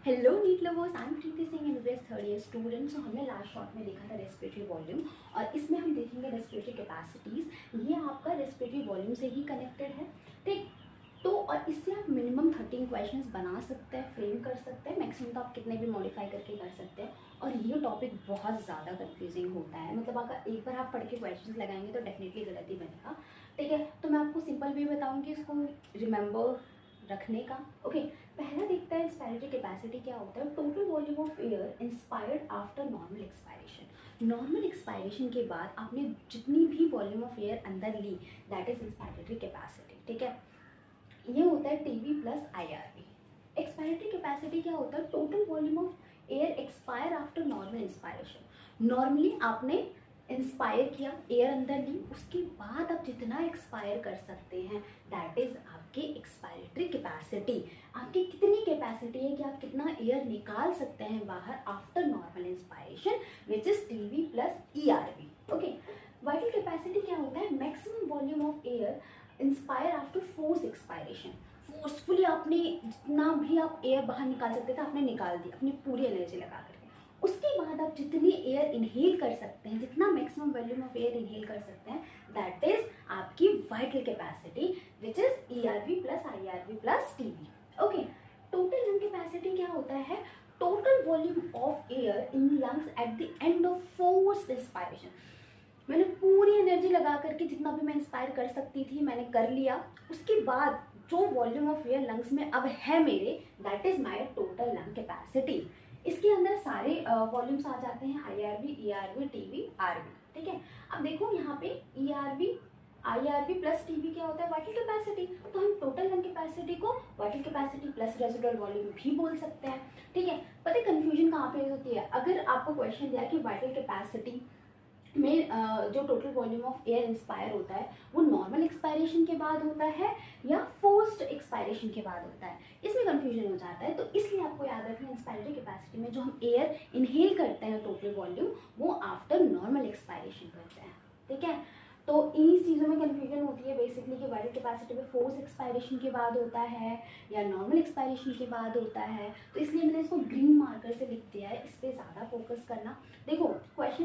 Hello NEET lovers, I am Preeti Singh, MBBS third year student. So हमने last shot में देखा था रेस्पिरेटरी वॉल्यूम और इसमें हम देखेंगे रेस्पिरेटरी कैपेसिटीज़। ये आपका रेस्पिरेटरी वॉल्यूम से ही कनेक्टेड है, ठीक। तो और इससे आप मिनिमम 13 क्वेश्चंस बना सकते हैं, फ्रेम कर सकते हैं। मैक्सिमम तो आप कितने भी मॉडिफाई करके कर सकते हैं। और ये टॉपिक बहुत ज़्यादा कंफ्यूजिंग होता है, मतलब अगर एक बार आप पढ़ के क्वेश्चंस लगाएंगे तो डेफिनेटली गलत ही बनेगा, ठीक है। तो मैं आपको सिंपल वे बताऊँगी इसको रिमेंबर रखने का। ओके, पहला देखते हैं इंस्पायरेटरी कैपेसिटी क्या होता है। Total volume of air inspired after normal expiration. Normal expiration के बाद आपने जितनी भी वॉल्यूम ऑफ एयर अंदर ली, दैट इज इंस्पायरेटरी कैपेसिटी, ठीक है। ये होता है TV plus IRV. Expiratory capacity क्या होता है? Total volume of air expire after normal inspiration. Normally आपने इंस्पायर किया, एयर अंदर ली, उसके बाद आप जितना एक्सपायर कर सकते हैं दैट इज आपकी एक्सपायरेटरी कैपेसिटी। आपकी कितनी कैपेसिटी है कि आप कितना एयर निकाल सकते हैं बाहर after normal inspiration, which is TV plus ERV. Okay, vital capacity क्या होता है? Maximum volume of air inspire after force expiration. Forcefully आपने जितना भी आप एयर बाहर निकाल सकते थे आपने निकाल दिया अपनी पूरी एनर्जी लगा करके। उसके बाद आप जितनी एयर इनहेल कर सकते हैं, जितना maximum volume of air inhale कर सकते हैं, दैट इज आपकी vital capacity, which is ERV plus IRV plus TV. Okay, total lung capacity क्या होता है? Total volume of air in lungs at the end of forced inspiration. मैंने पूरी energy लगा करके जितना भी मैं इंस्पायर कर सकती थी मैंने कर लिया, उसके बाद जो वॉल्यूम ऑफ एयर लंग्स में अब है मेरे, that is my total lung capacity. इसके अंदर सारे वॉल्यूम्स आ जाते हैं, आईआरवी, ईआरवी, टीवी, आरवी, ठीक है। अब देखो यहाँ पे ईआरवी आईआरवी प्लस टीवी क्या होता है? Vital capacity. तो हम टोटल लंग कैपेसिटी को vital capacity plus residual volume भी बोल सकते हैं, ठीक है। पता है कंफ्यूजन कहाँ पे होती है? अगर आपको क्वेश्चन दिया कि वाइटल कैपेसिटी में जो total volume of air inspire होता है वो नॉर्मल एक्सपायरेशन के बाद होता है या फोर्स्ड एक्सपायरेशन के बाद होता है, इसमें कंफ्यूजन हो जाता है। तो इसलिए आपको याद रखना, इंस्पायरेटरी कैपेसिटी में जो हम एयर इनहेल करते हैं टोटल वॉल्यूम, वो आफ्टर नॉर्मल एक्सपायरेशन करते हैं, ठीक है। तो इन्हीं चीज़ों में कंफ्यूजन होती है बेसिकली कि वाइटल कैपेसिटी में फोर्स एक्सपायरेशन के बाद होता है या नॉर्मल एक्सपायरेशन के बाद होता है। तो इसलिए मैंने इसको ग्रीन मार्कर से लिख दिया है, इस पर ज़्यादा फोकस करना। देखो क्वेश्चन